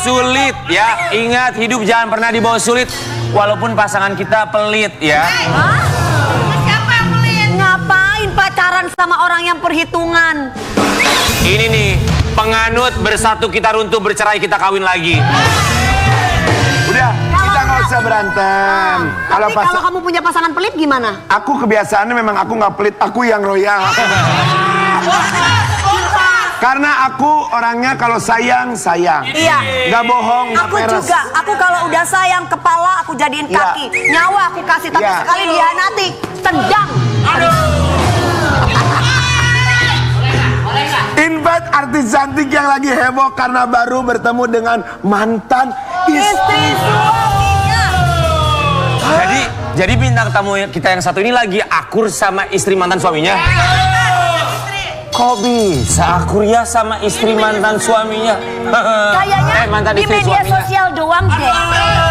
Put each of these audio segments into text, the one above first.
sulit ya. Ingat, hidup jangan pernah dibawa sulit. Walaupun pasangan kita pelit ya. Siapa yang pelit? Ngapain pacaran sama orang yang perhitungan? Ini nih, penganut bersatu kita runtuh, bercerai kita kawin lagi. Udah, kita nggak usah berantem. Tapi kalau kamu punya pasangan pelit gimana? Aku kebiasaannya memang aku nggak pelit, aku yang royal. Karena aku orangnya kalau sayang, sayang. Iya. Nggak bohong, nggak Aku peres. juga, aku kalau udah sayang kepala aku jadiin Iya. kaki. Nyawa aku kasih, tapi Iya. sekali dihianati, tendang. Invite artis cantik yang lagi heboh karena baru bertemu dengan mantan istri. Jadi bintang tamu kita yang satu ini lagi akur sama istri mantan suaminya. Kok bisa akur ya sama istri mantan suaminya? Kayaknya mantan di istri media suaminya. sosial doang deh.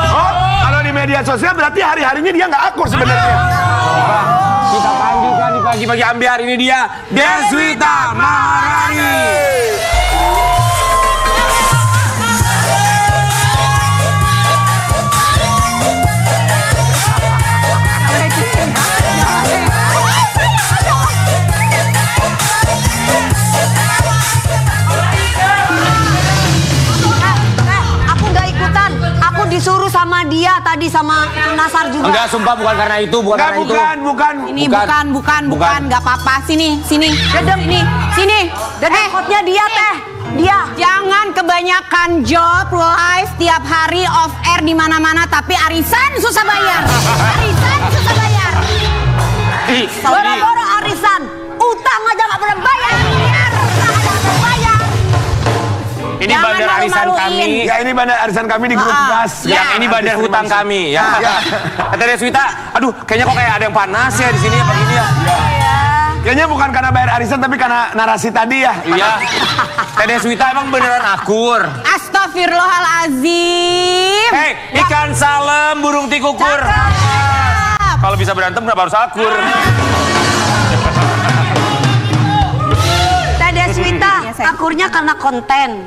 Oh, kalau di media sosial berarti hari-harinya dia nggak akur sebenarnya. Kita panggilkan di pagi-pagi ambiar, ini dia Deswita Maharani. Aku gak ikutan, aku disuruh sama dia tadi sama Nasar juga. Enggak, sumpah bukan karena itu, bukan Nggak, karena itu. bukan. Ini bukan, nggak apa-apa. Sini. Dedeng Sini, sini. Angkotnya dia teh, dia. Jangan kebanyakan job live tiap hari off air di mana-mana, tapi arisan susah bayar. Arisan susah bayar. Ih, Boro-boro arisan, utang aja gak pernah bayar. ini Jangan bandar arisan malu-maluin. kami. Ya ini bandar arisan kami di grup gas. Yang ini bandar hutang kami ya. Kata Deswita, aduh kayaknya kok kayak ada yang panas ya di sini ya begini ya. Kayaknya bukan karena bayar arisan tapi karena narasi tadi ya. Iya. Teh Deswita emang beneran akur. Astagfirullahalazim. Hei, ikan salem, burung tikukur. Kalau bisa berantem kenapa harus akur? Teh Deswita, akurnya karena konten.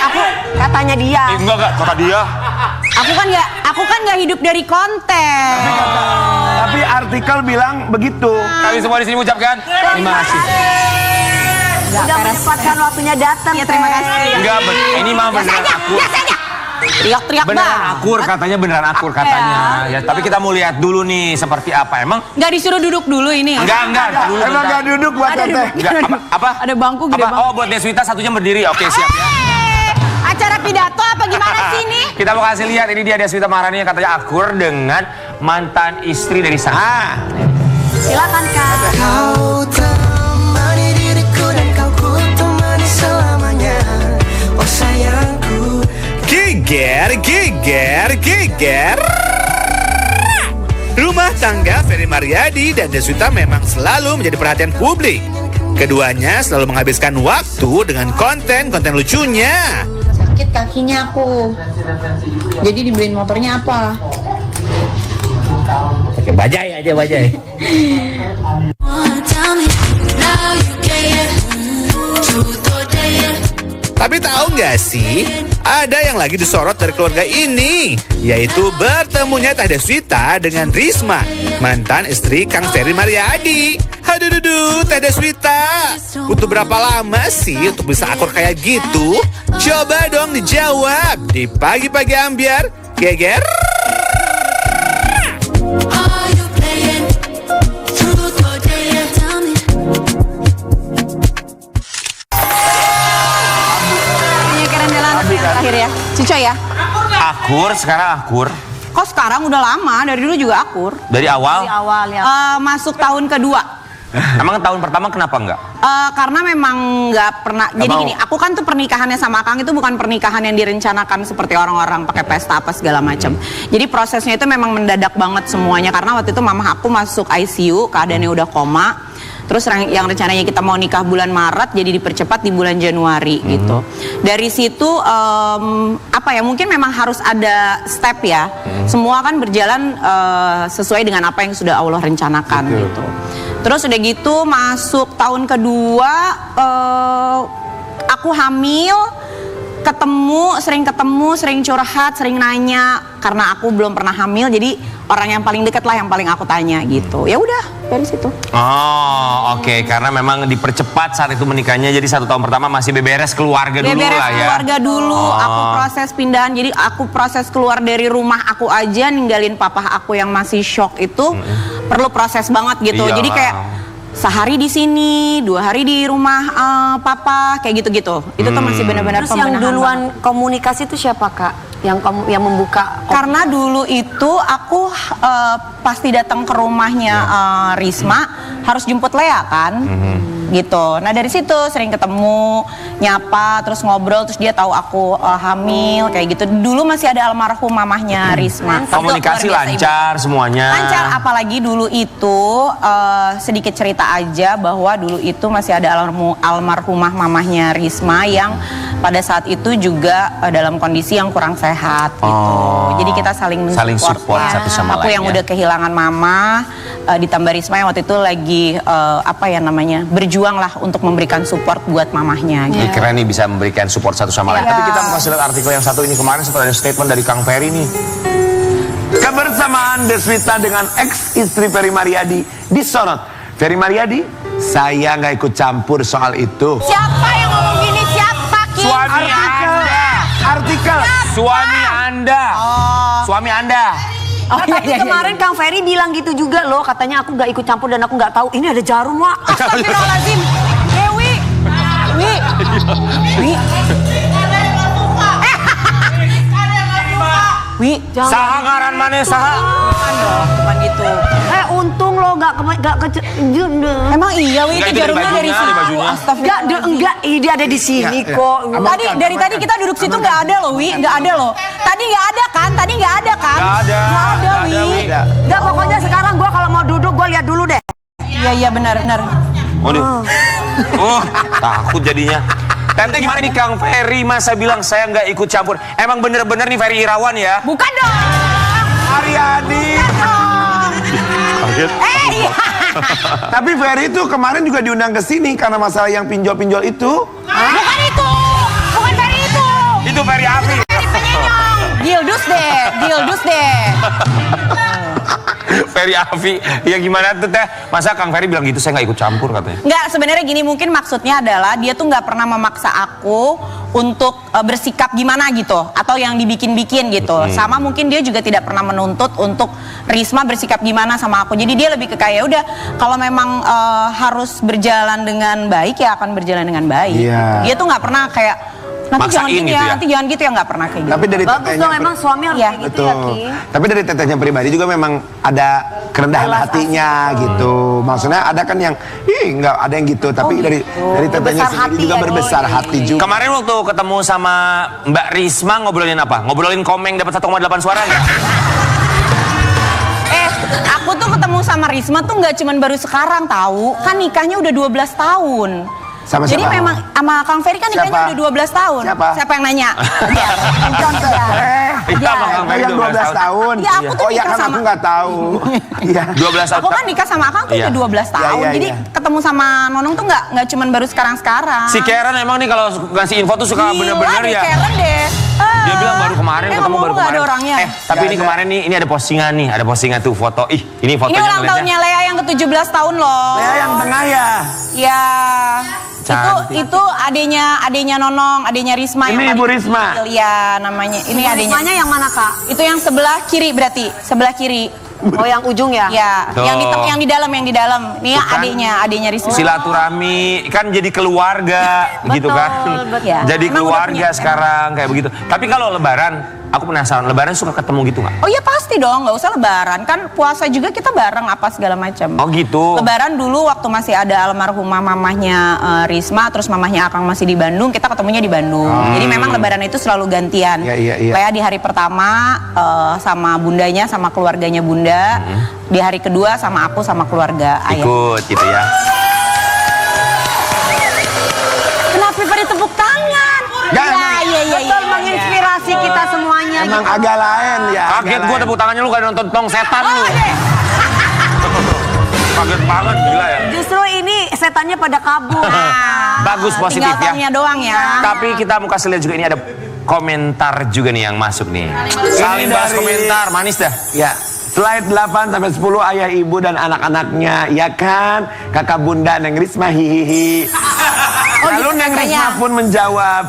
Aku katanya dia. Enggak, kata dia. Aku kan nggak hidup dari konten. Tapi artikel bilang begitu. Kami semua di sini mengucapkan terima kasih. Udah menyempatkan waktunya datang. Ya, terima kasih. Enggak, ini mah beneran akur. Teriak-teriak Beneran bang. akur katanya, beneran akur katanya. Ya, tapi kita mau lihat dulu nih seperti apa. Emang Nggak disuruh duduk dulu ini. enggak dulu. Emang gak duduk buat teteh. Enggak, apa? Ada bangku gede Apa? banget. Oh, buat Deswita satunya berdiri. Oke, siap ya. Acara pidato apa gimana sih ini? Kita mau kasih lihat, ini dia Deswita Maharani yang katanya akur dengan mantan istri dari sang. Silakan Kak. Kau temani diriku dan kau ku temani selamanya. Oh sayangku. Geger. Rumah tangga Ferry Maryadi dan Deswita memang selalu menjadi perhatian publik. Keduanya selalu menghabiskan waktu dengan konten-konten lucunya. Sakit kakinya aku. Jadi dibeliin motornya apa? Pakai bajai aja, bajai. Tapi tahu nggak sih, ada yang lagi disorot dari keluarga ini, yaitu bertemunya Teh Deswita dengan Risma, mantan istri Kang Ferry Maryadi. Aduh, Teh Deswita, butuh berapa lama sih untuk bisa akur kayak gitu? Coba dong dijawab di pagi-pagi ambiar, geger. Ini kerendelan yang terakhir ya. Cico ya. Akur, sekarang akur. Kok sekarang udah lama, dari dulu juga akur. Dari awal. Di awal ya. Masuk tahun kedua. Emang tahun pertama kenapa enggak? Karena memang nggak pernah. Jadi mau. gini, aku kan tuh pernikahannya sama Kang itu bukan pernikahan yang direncanakan seperti orang-orang pakai pesta apa segala macam. Jadi prosesnya itu memang mendadak banget semuanya karena waktu itu mama aku masuk ICU, keadaannya udah koma. Terus yang rencananya kita mau nikah bulan Maret jadi dipercepat di bulan Januari gitu. Dari situ apa ya, mungkin memang harus ada step ya. Semua kan berjalan sesuai dengan apa yang sudah Allah rencanakan gitu. Terus udah gitu masuk tahun kedua aku hamil. sering curhat, sering nanya. Karena aku belum pernah hamil, jadi orang yang paling dekat lah yang paling aku tanya gitu. Ya udah dari situ. Oh, oke. Karena memang dipercepat saat itu menikahnya, jadi 1 tahun pertama masih beberes keluarga dulu Beberes lah ya. keluarga dulu, aku proses pindahan. Jadi aku proses keluar dari rumah aku aja, ninggalin papa aku yang masih shock itu perlu proses banget gitu. Iya. Jadi kayak sehari di sini, 2 hari di rumah papa, kayak gitu-gitu. Itu tuh masih benar-benar Terus yang pembenahan duluan banget. komunikasi itu siapa Kak? Yang membuka? Karena dulu itu aku pasti datang ke rumahnya Risma harus jemput Lea kan, gitu. Nah dari situ sering ketemu, nyapa, terus ngobrol, terus dia tahu aku hamil kayak gitu. Dulu masih ada almarhum mamahnya Risma. Komunikasi Itu luar biasa, lancar semuanya. Lancar, apalagi dulu itu sedikit cerita aja bahwa dulu itu masih ada almarhumah mamahnya Risma yang pada saat itu juga dalam kondisi yang kurang sehat gitu. Jadi kita saling support ya. satu sama Aku lain. yang udah kehilangan mama, ditambah Risma yang waktu itu lagi berjuang lah untuk memberikan support buat mamahnya. Ini Gitu. keren nih bisa memberikan support satu sama lain. Iya. Tapi kita mau kasih lihat artikel yang satu ini kemarin sempat ada statement dari Kang Ferry nih. Kebersamaan Deswita dengan ex istri Ferry Mariadi disorot. Ferry Mariadi, saya nggak ikut campur soal itu. Siapa yang ngomong gini? Siapa Ki? Suami Anda. Artikel. Suami Anda. Suami Anda. Tapi kemarin Kang Ferry bilang gitu juga loh, katanya aku nggak ikut campur dan aku nggak tahu. Ini ada jarum Wak. Astagfirullahaladzim. Dewi. Wi, Saha ngaran maneh saha? bukan gitu. Untung lo nggak Emang iya Wi, Enggak, itu itu dari jarumnya bajunya, dari dari situ. bajunya. enggak, dia ada di sini kok. Dari tadi kita duduk situ nggak ada loh Wi, nggak ada loh. Tadi nggak ada kan? Nggak ada. Nggak ada Nggak ada, Wi. Wi. Enggak, pokoknya sekarang gua kalau mau duduk gua lihat dulu deh. Iya benar. Waduh. Takut jadinya. Tante gimana nih Kang Ferry masa bilang saya nggak ikut campur? Emang bener-bener nih Ferry Irawan ya? Bukan dong. Mariadi. Kaget. Iya. Tapi Ferry itu kemarin juga diundang ke sini karena masalah yang pinjol-pinjol itu. Bukan itu. Bukan dari itu. Itu Ferry Afi. Dari penyenyong. Gildus deh. Ferry Afi. Ya gimana tuh teh? Masa Kang Ferry bilang gitu saya nggak ikut campur katanya? Nggak, sebenarnya gini, mungkin maksudnya adalah dia tuh nggak pernah memaksa aku untuk bersikap gimana gitu, atau yang dibikin-bikin gitu. Sama mungkin dia juga tidak pernah menuntut untuk Risma bersikap gimana sama aku. Jadi dia lebih ke kayak udah, kalau memang harus berjalan dengan baik ya akan berjalan dengan baik. Iya. Dia tuh nggak pernah kayak nanti Maksain jangan gini gitu ya, ya? nanti jangan gitu ya, nggak pernah kayak gitu. Tapi dari Bagus tetehnya dong, emang suami harus Iya. kayak gitu ya betul. Ki. Tapi dari tetehnya pribadi juga memang ada kerendahan hatinya gitu. Maksudnya ada kan yang nggak ada yang gitu, tapi dari tetehnya Berbesar sendiri hati juga ya, berbesar hati juga. Kemarin waktu ketemu sama Mbak Risma ngobrolin apa? Ngobrolin Komeng dapat 1,8 suara nggak? Aku tuh ketemu sama Risma tuh nggak cuman baru sekarang tahu, kan nikahnya udah 12 tahun. Sama Jadi siapa? memang sama Kang Ferry kan nikahnya Siapa? udah 12 tahun. Siapa? yang nanya? Iya, Bang Kang Ferry 12 tahun. Iya, aku tuh Oh ya nikah kan sama- aku nggak tahu. Iya. 12 tahun. Aku kan nikah sama Akang tuh Iya. udah 12 tahun. Iya, Jadi iya. ketemu sama Nonong tuh nggak cuman baru sekarang-sekarang. Si Karen emang nih kalau ngasih info tuh suka bener-bener Gila, ya. Karen deh. Dia bilang baru kemarin ketemu ngomong baru nggak kemarin. ada orangnya. Tapi Nggak ini ada. kemarin nih ini ada postingan tuh foto. Ih, ini Ini fotonya ulang ngeliatnya. tahunnya Lea yang ke-17 tahun loh. Ya yang tengah ya. Ya. Cantik. Itu adenya Nonong, adenya Risma Ini yang Ibu paling Risma. kecil. Ya, namanya. Ini adenya. Rismanya yang mana Kak? Itu yang sebelah kiri berarti, sebelah kiri. Oh yang ujung ya? Ya, Tuh. yang di dalam. Ini Tuh kan. adenya Risma. Silaturahmi kan jadi keluarga gitu kan. betul. Ya. Jadi Emang udah keluarga punya, sekarang kayak begitu. Tapi kalau lebaran, aku penasaran lebaran suka ketemu gitu nggak? Oh iya pasti dong, nggak usah lebaran. Kan puasa juga kita bareng apa segala macam. Oh gitu. Lebaran dulu waktu masih ada almarhumah mamahnya Risma, terus mamahnya Akang masih di Bandung, kita ketemunya di Bandung. Jadi memang lebaran itu selalu gantian. Iya. Lea di hari pertama sama bundanya, sama keluarganya bunda. Di hari kedua sama aku sama keluarga ayah. Ikut gitu ya. Kenapa pada tepuk tangan? Ya, emang. Betul, menginspirasi kita semuanya. Emang gitu. agak lain ya. Kaget agak gua lain. tepuk tangannya lu kayak nonton tong setan lu. Oh, iya. Kaget banget gila ya. Justru ini setannya pada kabur. Bagus, positif tinggal tongnya ya. doang ya. Tapi kita mau kasih lihat juga ini ada komentar juga nih yang masuk nih. Saling Ini bahas dari- komentar, manis dah. Ya, slide 8 sampai 10 ayah ibu dan anak-anaknya, ya kan? Kakak bunda Neng Risma hihihi. Lalu gitu Neng katanya. Risma pun menjawab,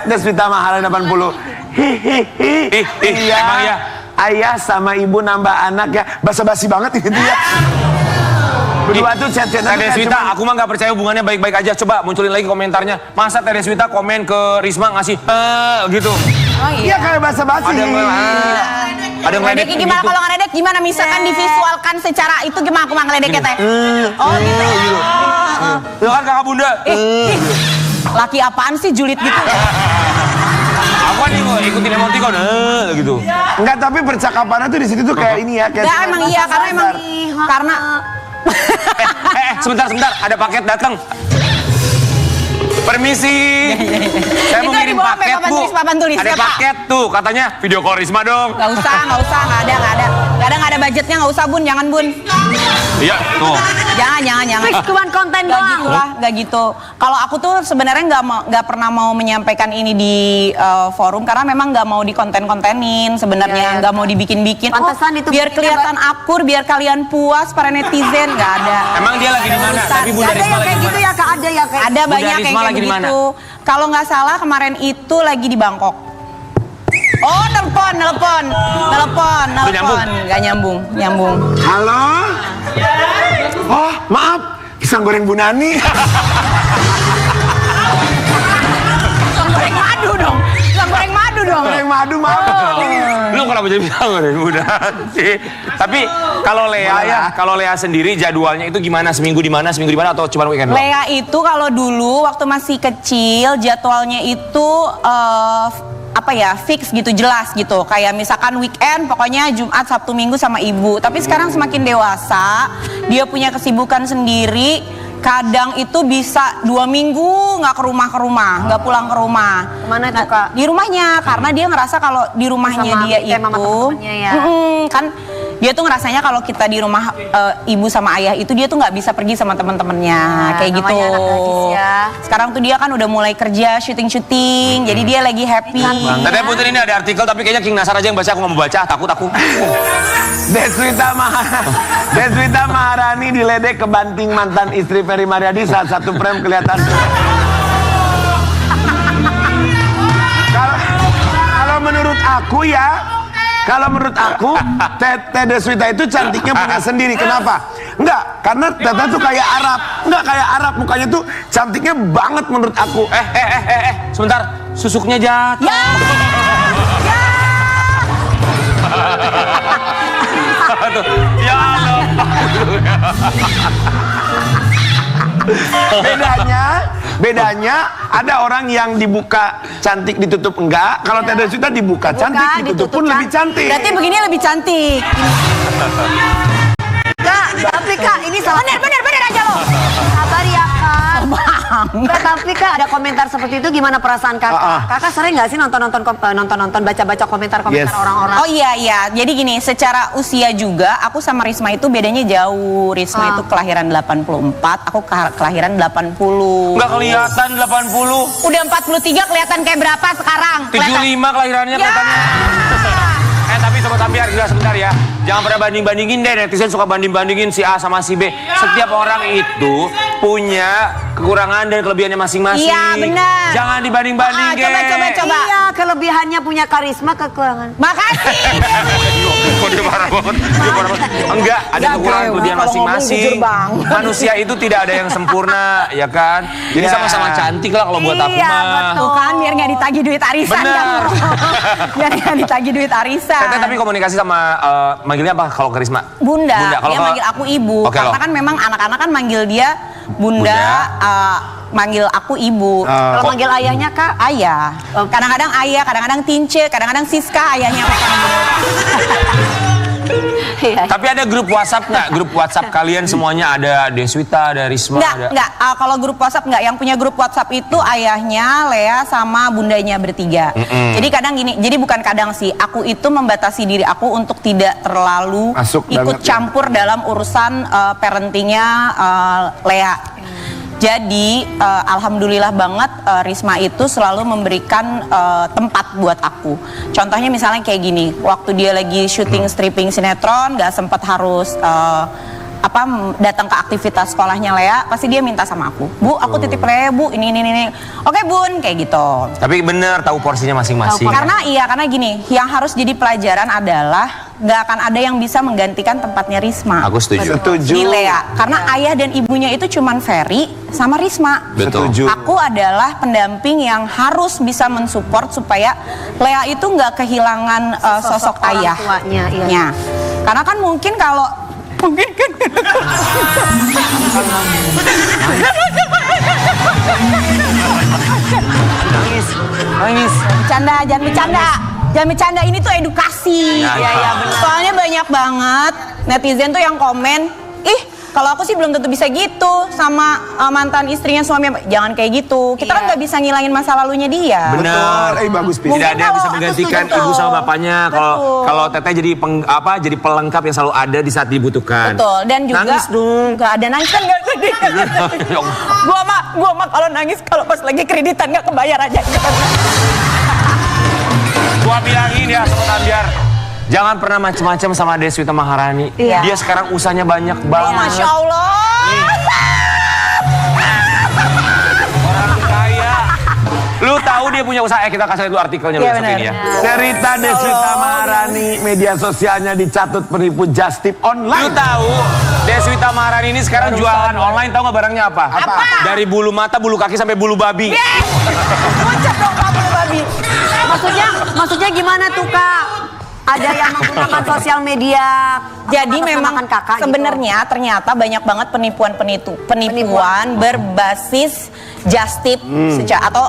Deswita Mahala 80. Hihihi. Iya. Emang ya? Ayah sama ibu nambah anak ya. Basa-basi banget ini dia. Berdua tuh chat-chatan Teh Deswita, aku mah nggak percaya hubungannya baik-baik aja. Coba munculin lagi komentarnya. Masa Teh Deswita komen ke Risma ngasih gitu. Oh Iya kayak basa-basi. Ada ada ngeledek Ngeledeknya gimana gitu. kalau ngeledek gimana misalkan divisualkan secara itu gimana aku mah ngeledeknya teh? Oh gitu. Tuh kan kakak bunda. Laki apaan sih julid gitu? Aku nih ikutin emoticon gitu. Enggak, tapi percakapannya tuh di situ tuh kayak ini ya. Kayak Ya emang iya karena emang karena Sebentar, ada paket datang. Permisi. Saya mau Itu ngirim di bawah paket, papan Bu. tulis, papan tulis. Ada Siapa? paket tuh, katanya video call Risma dong. nggak usah, nggak ada budgetnya, nggak usah bun, jangan bun, Iya, tuh. jangan. Fix cuman konten Nggak doang. gitu lah, nggak gitu. Kalau aku tuh sebenarnya nggak pernah mau menyampaikan ini di forum karena memang nggak mau dikonten-kontenin sebenarnya, nggak mau dibikin-bikin. Pantesan itu biar buktinya, kelihatan akur, biar kalian puas para netizen, nggak ada. Emang dia lagi di mana? Tapi Bunda Ada Risma yang lagi kayak di gitu mana? ya Kak, ada ya kayak Ada Bunda banyak yang Risma kayak lagi di mana? begitu. Kalau nggak salah kemarin itu lagi di Bangkok. Oh, nelpon. nyambung? Nggak nyambung. Halo? Oh, maaf. Pisang goreng Bu Nani. Goreng madu dong. Goreng madu, maaf. Lu kenapa jadi bilang Bunda sih? Tapi kalau Lea ya, kalau Lea sendiri jadwalnya itu gimana? Seminggu di mana atau cuma weekend doang? Lea itu kalau dulu waktu masih kecil jadwalnya itu fix gitu, jelas gitu. Kayak misalkan weekend pokoknya Jumat, Sabtu, Minggu sama ibu. Tapi sekarang semakin dewasa, dia punya kesibukan sendiri. Kadang itu bisa 2 minggu nggak ke rumah, nggak pulang ke rumah. Kemana itu, Kak? Di rumahnya, karena dia ngerasa kalau di rumahnya Sama dia kayak mama itu, teman-temannya ya. kan dia tuh ngerasanya kalau kita di rumah ibu sama ayah itu dia tuh nggak bisa pergi sama teman-temannya kayak gitu. namanya anak gadis ya. Sekarang tuh dia kan udah mulai kerja syuting, jadi dia lagi happy. Tadi Putri ini ada artikel tapi kayaknya King Nasar aja yang baca, aku nggak mau baca, takut aku. Deswita Maharani diledek kebanting mantan istri Ferry Mariadi saat satu frame kelihatan. Kalau menurut aku ya, Teh Deswita itu cantiknya punya sendiri. Kenapa? Enggak, karena Tete tuh kayak Arab. Enggak kayak Arab, mukanya tuh cantiknya banget menurut aku. Sebentar, susuknya jatuh. Ya Allah. Bedanya ada orang yang dibuka cantik ditutup enggak. Kalau Teh Deswita dibuka cantik ditutup pun lebih cantik. Berarti begini lebih cantik. Kak, tapi Kak, ini salah. Bener aja lo. Sabar ya Kak. Kak, tapi Kak ada komentar seperti itu gimana perasaan Kakak? Kakak sering nggak sih nonton baca komentar-komentar Yes. orang-orang? Oh iya. Jadi gini, secara usia juga aku sama Risma itu bedanya jauh. Risma itu kelahiran 84, aku kelahiran 80. Nggak kelihatan 80. Udah 43 kelihatan kayak berapa sekarang? 75 kelahirannya kelihatannya. Tapi Sobat Ampiar, gila sebentar ya. Jangan pernah banding-bandingin deh, netizen suka banding-bandingin si A sama si B. Setiap orang itu punya kekurangan dan kelebihannya masing-masing. Iya, benar. Jangan dibanding-bandingin. Coba. Iya, kelebihannya punya karisma, kekurangan. Makasih. Kok dia marah banget? Enggak, ada kekurangan kelebihan kalau ngomong masing-masing. jujur banget. Manusia itu tidak ada yang sempurna, ya kan? Jadi Ya. sama-sama cantik lah kalau buat aku Iya, mah. betul. Tuh kan, biar nggak ditagih duit arisan. Benar. Kan? Biar nggak ditagih duit arisan. Teteh tapi komunikasi sama manggilnya apa kalau ke Risma? Bunda, Kalau dia manggil aku ibu. Oke, Karena loh. kan memang anak-anak kan manggil dia Bunda, manggil aku ibu. Kalau manggil ayahnya Kak? Ayah. Kadang-kadang ayah, kadang-kadang Tince, kadang-kadang Siska ayahnya. Iya. Tapi ada grup WhatsApp nggak? Grup WhatsApp kalian semuanya ada Deswita, ada Risma, ada. Enggak. Kalau grup WhatsApp enggak. Yang punya grup WhatsApp itu ayahnya, Lea sama bundanya bertiga. Jadi kadang gini, jadi bukan kadang sih. Aku itu membatasi diri aku untuk tidak terlalu Masuk ikut banget ya. campur dalam urusan parentingnya Lea. Jadi alhamdulillah banget Risma itu selalu memberikan tempat buat aku. Contohnya misalnya kayak gini, waktu dia lagi syuting stripping sinetron, gak sempat harus datang ke aktivitas sekolahnya Lea, pasti dia minta sama aku, Bu, aku titip Lea, Bu, ini. Oke Bun, kayak gitu. Tapi bener tahu porsinya masing-masing. Karena gini, yang harus jadi pelajaran adalah nggak akan ada yang bisa menggantikan tempatnya Risma. Aku setuju. Di Lea, karena ayah dan ibunya itu cuman Ferry sama Risma. Betul. Setuju. Aku adalah pendamping yang harus bisa mensupport supaya Lea itu nggak kehilangan sosok orang ayah. tuanya, iya. Ya. Karena kan mungkin kalau Nangis. Jangan bercanda, ini tuh edukasi. Iya, benar. Soalnya banyak banget netizen tuh yang komen, kalau aku sih belum tentu bisa gitu sama mantan istrinya suami. Jangan kayak gitu. Kita kan nggak bisa ngilangin masa lalunya dia. Benar. Bagus, Pi. Tidak ada yang bisa Aku menggantikan setuju ibu tuh. sama bapaknya. Kalau teteh jadi jadi pelengkap yang selalu ada di saat dibutuhkan. Betul. Dan juga Nangis dong. nggak ada nangis kan nggak sedih. Gua mah kalau nangis kalau pas lagi kreditan nggak kebayar aja. Gua bilangin ya Sobat Ambiar, jangan pernah macem-macem sama Deswita Maharani. Iya. Dia sekarang usahanya banyak Oh, banget. Masya Allah. Orang kaya. Lu tahu dia punya usaha? Kita kasih dulu artikelnya Iya, lu besok benar. ini ya. Cerita Deswita Maharani, media sosialnya dicatut penipu just tip Lu online. tahu Deswita Maharani ini sekarang jualan online, tahu nggak barangnya apa? Dari bulu mata, bulu kaki sampai bulu babi. Puncak dong kamu babi. Maksudnya gimana tuh Kak? Ada yang menggunakan sosial media. Jadi memang kakak sebenarnya ternyata banyak banget penipuan berbasis just tip atau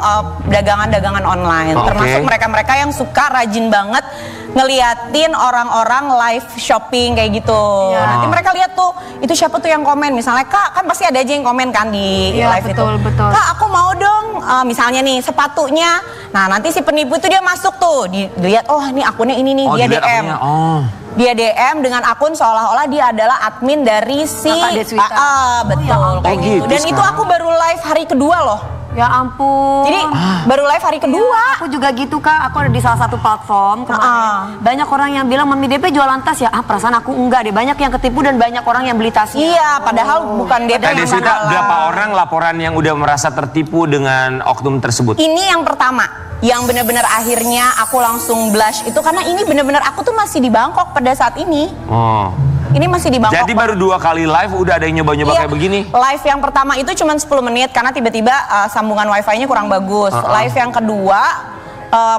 dagangan-dagangan online. Oke. Termasuk mereka-mereka yang suka rajin banget ngeliatin orang-orang live shopping kayak gitu. Nanti mereka lihat tuh, itu siapa tuh yang komen. Misalnya Kak, kan pasti ada aja yang komen kan di Iya, live betul, itu. betul. Kak, aku mau dong, misalnya nih sepatunya. Nah nanti si penipu itu dia masuk tuh, dilihat, oh ini akunnya ini nih, dia dilihat DM. akunnya. Oh. Dia DM dengan akun seolah-olah dia adalah admin dari si Kakak Deswita. betul kayak gitu. gitu Dan itu sekarang. aku baru live hari kedua loh. Ya ampun. Jadi baru live hari kedua. Aku juga gitu Kak, aku ada di salah satu platform kemarin. Banyak orang yang bilang Mami DP jualan tas ya. Perasaan aku enggak deh. Banyak yang ketipu dan banyak orang yang beli tasnya. Iya, padahal bukan dia Teh yang Deswita, halal. berapa orang laporan yang udah merasa tertipu dengan oknum tersebut? Ini yang pertama, yang benar-benar akhirnya aku langsung blush itu karena ini benar-benar aku tuh masih di Bangkok pada saat ini. Oh. Ini masih di Bangkok. Jadi baru 2 kali live udah ada yang nyoba-nyoba Iya, kayak begini? Live yang pertama itu cuma 10 menit karena tiba-tiba sambungan wifi-nya kurang bagus. Live yang kedua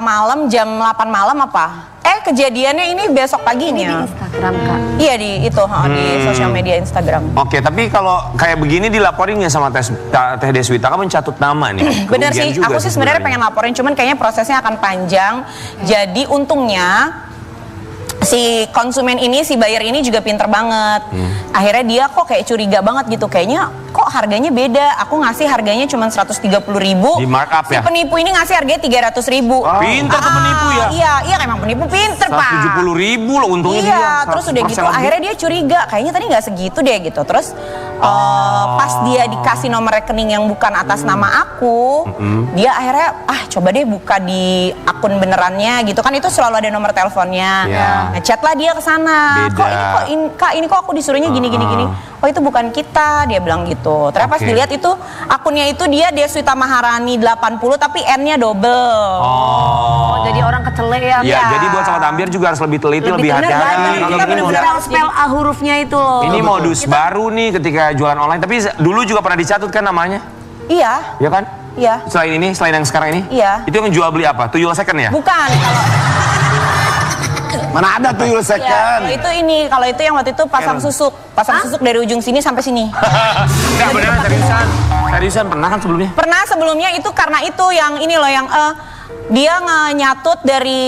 malam jam 8 malam apa? Kejadiannya ini besok paginya. Di Instagram Kak. Iya di sosial media Instagram. Oke, tapi kalau kayak begini dilaporin nggak sama Teh Deswita? Kamu catut nama nih. Bener Kerugian sih, juga aku sih sebenarnya pengen laporin, cuman kayaknya prosesnya akan panjang. Jadi untungnya si konsumen ini, si buyer ini juga pinter banget. Akhirnya dia kok kayak curiga banget gitu, kayaknya kok harganya beda. Aku ngasih harganya cuma 130.000. Di markup si ya? penipu ini ngasih harganya 300.000. Pinter tuh penipu ya? Iya emang penipu pinter Pak. 170.000 loh untungnya dia. Iya, terus udah 100% gitu lebih. akhirnya dia curiga, kayaknya tadi nggak segitu deh gitu. Terus pas dia dikasih nomor rekening yang bukan atas nama aku, dia akhirnya coba deh buka di akun benerannya gitu kan, itu selalu ada nomor teleponnya. Iya. Ngechat lah dia ke sana. Beda. Kak ini kok aku disuruhnya gini. Oh itu bukan kita, dia bilang gitu. Terus pas Oke. dilihat itu akunnya itu dia Deswita Maharani 80 tapi N-nya double. Oh, jadi orang kecele ya. Ya, jadi buat Sobat Ambiar juga harus lebih teliti, lebih bener hati-hati. banget. Kalau Kita begini bener-bener udah- harus spell A hurufnya itu loh. Ini modus baru nih ketika jualan online. Tapi dulu juga pernah dicatut kan namanya? Iya, Ya kan? iya. Selain yang sekarang ini? Iya. Itu yang jual beli apa? Tuyul second ya? Bukan, Mana ada tuyul ya, second? kalau itu yang waktu itu pasang susuk dari ujung sini sampai sini. Enggak, beneran seriusan. Seriusan pernah kan sebelumnya? Pernah sebelumnya itu karena itu yang ini loh yang Dia nyatut dari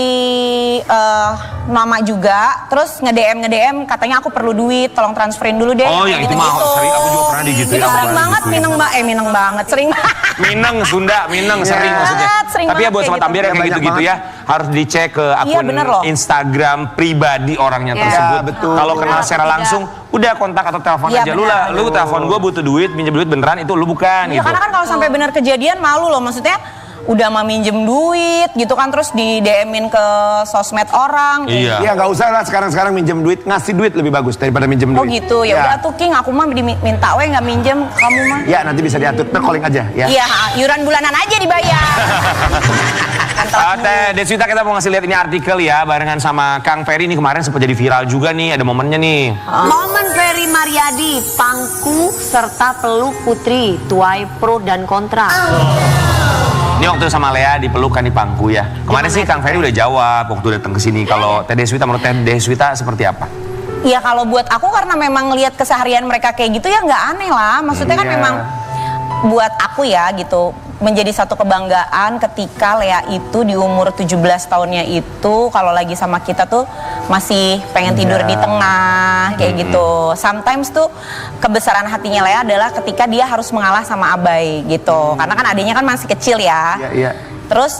nama juga, terus nge-DM katanya aku perlu duit, tolong transferin dulu deh. Oh, yang itu mah sering, aku juga pernah digituin. Itu sering banget, mineng banget, sering banget. Mineng sering maksudnya. Sering Tapi ya banget buat sobat kayak ambiar yang kayak gitu. gitu-gitu ya, harus dicek ke Iya, akun bener loh. Instagram pribadi orangnya Iya, tersebut. betul. Kalau kenal secara Tidak. langsung, udah kontak atau telepon Iya, aja. benar. Lu telepon gue butuh duit, minjem duit beneran, itu lu bukan Ya gitu. karena kan kalau sampai benar kejadian malu loh, maksudnya udah mau minjem duit gitu kan, terus di DM-in ke sosmed orang. Iya. Ya nggak usah lah sekarang minjem duit, ngasih duit lebih bagus daripada minjem Oh duit. gitu, ya udah tuh King, aku mah diminta nggak minjem, kamu mah. Ya nanti bisa diatur, calling aja ya. Iya, iuran bulanan aja dibayar. Teh Deswita, kita mau ngasih lihat ini artikel ya, barengan sama Kang Ferry nih, kemarin sempat jadi viral juga nih, ada momennya nih. Momen Ferry Maryadi, pangku serta peluk Putri, tuai pro dan kontra. Ini waktu sama Lea dipeluk kan di pangku ya. Kemarin sih Kang Ferry udah jawab waktu datang ke sini. Kalau Teh Deswita, menurut Teh Deswita seperti apa? Iya kalau buat aku karena memang ngelihat keseharian mereka kayak gitu ya nggak aneh lah. Maksudnya kan Iya. memang buat aku ya gitu menjadi satu kebanggaan ketika Lea itu di umur 17 tahunnya itu kalau lagi sama kita tuh masih pengen tidur di tengah kayak gitu. Sometimes tuh kebesaran hatinya Lea adalah ketika dia harus mengalah sama Abai gitu. Karena kan adiknya kan masih kecil ya. Iya. Terus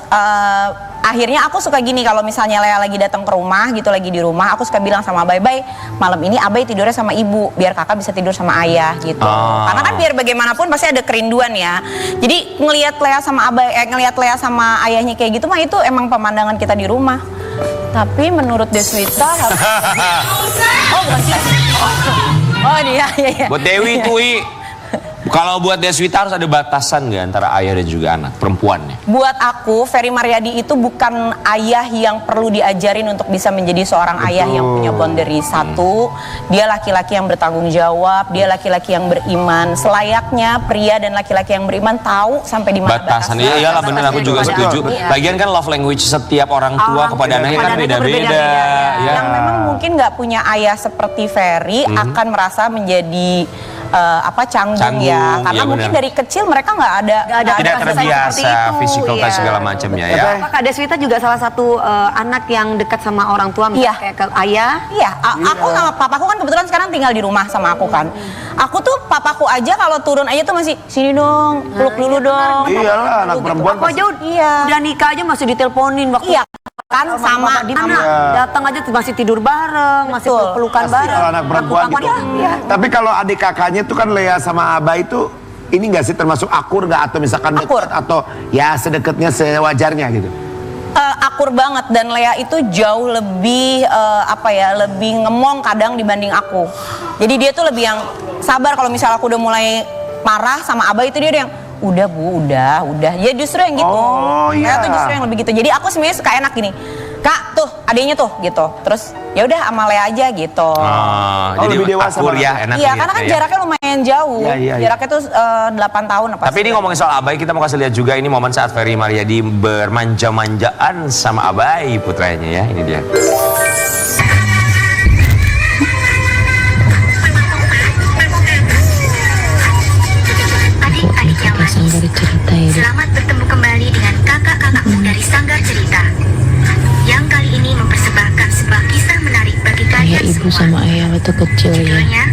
akhirnya aku suka gini kalau misalnya Lea lagi datang ke rumah gitu, lagi di rumah, aku suka bilang sama Abai, malam ini Abai tidurnya sama ibu, biar kakak bisa tidur sama ayah gitu. Karena kan biar bagaimanapun pasti ada kerinduan ya. Jadi ngelihat Lea sama ngelihat Lea sama ayahnya kayak gitu mah itu emang pemandangan kita di rumah. Tapi menurut Deswita harus oh bukan saya. Oh iya. Buat Dewi tuh, kalau buat Deswita harus ada batasan nggak antara ayah dan juga anak perempuannya? Buat aku, Ferry Maryadi itu bukan ayah yang perlu diajarin untuk bisa menjadi seorang ayah yang punya boundary. Satu, dia laki-laki yang bertanggung jawab, dia laki-laki yang beriman. Selayaknya pria dan laki-laki yang beriman tahu sampai di mana Batasan. Iya, iyalah bener, aku juga Betul. setuju. Iya. Lagian kan love language setiap orang tua kepada anaknya kan Kepada anaknya beda-beda. berbeda-beda, Ya. Yang memang mungkin nggak punya ayah seperti Ferry akan merasa menjadi canggung ya, karena iya mungkin benar. dari kecil mereka nggak ada Tidak kasih sayang terbiasa seperti itu, physical touch iya. segala macamnya ya. Apakah Deswita juga salah satu anak yang dekat sama orang tua, Iya. misalnya kayak ke ayah? Iya, aku sama papaku kan kebetulan sekarang tinggal di rumah sama aku kan. Aku tuh papaku aja kalau turun aja tuh masih sini dong, peluk dulu dong. Iyalah anak perempuan Aku aja Iya. udah nikah aja masih diteleponin waktu Iya kan sama di mana datang aja masih tidur bareng, masih Betul. pelukan pasti bareng. kalau anak perempuan Aku gitu. iya. Tapi kalau adik kakaknya tuh kan Lea sama Abah itu ini nggak sih termasuk akur nggak atau misalkan Akur. dekat atau ya sedekatnya sewajarnya gitu? Akur banget dan Lea itu jauh lebih lebih ngemong kadang dibanding aku. Jadi dia tuh lebih yang sabar kalau misalnya aku udah mulai marah sama Abah itu dia udah yang udah Bu, udah. Ya justru yang gitu. Oh, iya. Lea tuh justru yang lebih gitu. Jadi aku sebenarnya suka enak gini. Kak, tuh adiknya tuh gitu. Terus ya udah sama Lea aja gitu. Jadi lebih dewasa akur banget. ya, enak Iya, lihat karena kan ya. jaraknya lumayan jauh. Iya. Jaraknya tuh 8 tahun apa Tapi ini ngomongin soal Abai, kita mau kasih lihat juga ini momen saat Ferry Maryadi bermanja-manjaan sama Abai putranya ya. Ini dia. Adik-adik yang manis, selamat bertemu kembali dengan kakak-kakakmu dari Sanggar Cerita yang kali ini mempersembahkan sebuah kisah menarik bagi kalian Ibu semua. sama ayah waktu kecil ya. Judulnya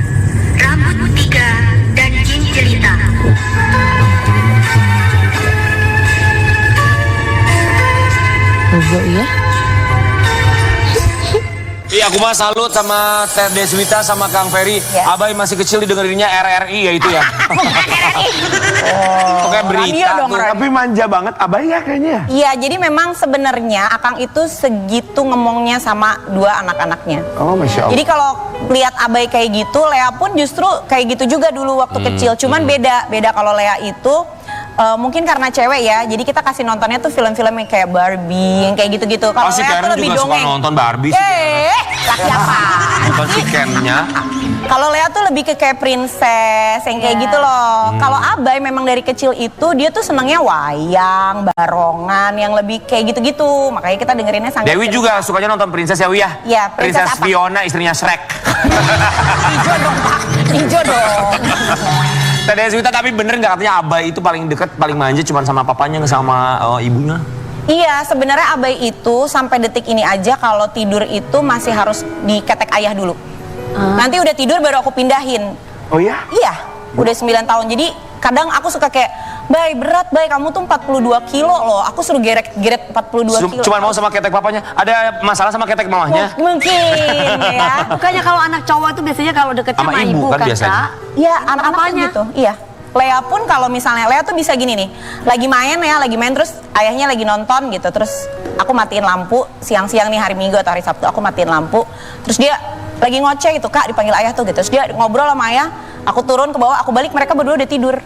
Rambut Tiga dan Jin Jelita. Bobo ya. Iya, aku mah salut sama Teh Deswita sama Kang Ferry. Ya. Abai masih kecil didengerinnya RRI ya itu ya. Kayak berita Radio dong, tuh. radio. Tapi manja banget Abah ya kayaknya. Iya, jadi memang sebenarnya Akang itu segitu ngomongnya sama dua anak-anaknya. Oh masya Allah. Jadi kalau lihat Abai kayak gitu, Lea pun justru kayak gitu juga dulu waktu kecil. Cuman beda kalau Lea itu mungkin karena cewek ya, jadi kita kasih nontonnya tuh film-film yang kayak Barbie, yang kayak gitu-gitu. Kalau si Lea Karen tuh lebih juga suka dongeng. nonton Barbie sih. Laki apa? Bukan si Ken-nya. Kalau Lea tuh lebih ke kayak princess yang kayak gitu loh. Kalau Abai memang dari kecil itu dia tuh senengnya wayang, barongan yang lebih kayak gitu-gitu. Makanya kita dengerinnya Sanggar Dewi Cerita. juga sukanya nonton Princess ya, Wi ya? Iya, Princess Princess apa? Fiona, istrinya Shrek. Hijau dong Pak, hijau dong. Teh Deswita, tapi bener nggak katanya Abai itu paling deket, paling manja cuma sama papanya nggak sama ibunya? Iya, sebenarnya Abai itu sampai detik ini aja kalau tidur itu masih harus diketek ayah dulu. Nanti udah tidur baru aku pindahin. Oh ya? Iya, udah 9 tahun. Jadi kadang aku suka kayak, Bay berat Bay, kamu tuh 42 kilo loh. Aku suruh geret 42 kilo. Cuman mau sama ketek papanya. Ada masalah sama ketek mamahnya? Mungkin ya. Bukannya kalau anak cowok itu biasanya kalau deketnya Sama sama ibu ibu kan kan biasanya. Kak? Iya, anak-anak Apanya? gitu. Iya. Lea pun kalau misalnya Lea tuh bisa gini nih, lagi main terus ayahnya lagi nonton gitu, terus aku matiin lampu siang-siang nih hari Minggu atau hari Sabtu, aku matiin lampu, terus dia lagi ngoceh gitu, Kak dipanggil ayah tuh gitu, terus dia ngobrol sama ayah, aku turun ke bawah, aku balik, mereka berdua udah tidur.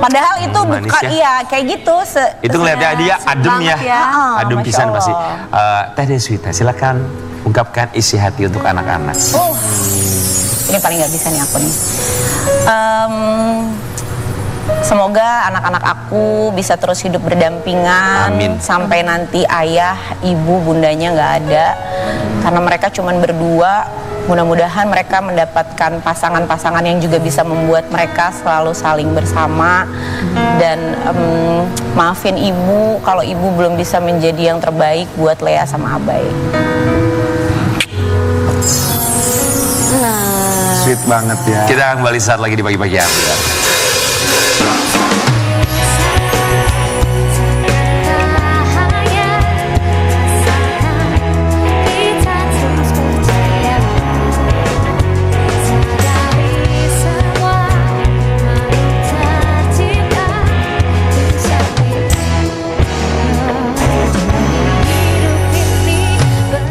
Padahal itu Manis bukan, ya? iya kayak gitu. Itu ngeliatnya dia adem ya. Adem Masya pisan pasti. Allah. Teh Deswita, silakan ungkapkan isi hati untuk anak-anak. Ini paling nggak bisa nih aku nih. Semoga anak-anak aku bisa terus hidup berdampingan. Amin. Sampai nanti ayah, ibu, bundanya nggak ada. Karena mereka cuman berdua. Mudah-mudahan mereka mendapatkan pasangan-pasangan yang juga bisa membuat mereka selalu saling bersama. Dan maafin ibu kalau ibu belum bisa menjadi yang terbaik buat Lea sama Abai. Sweet banget ya. Kita kembali saat lagi di pagi-pagi hari.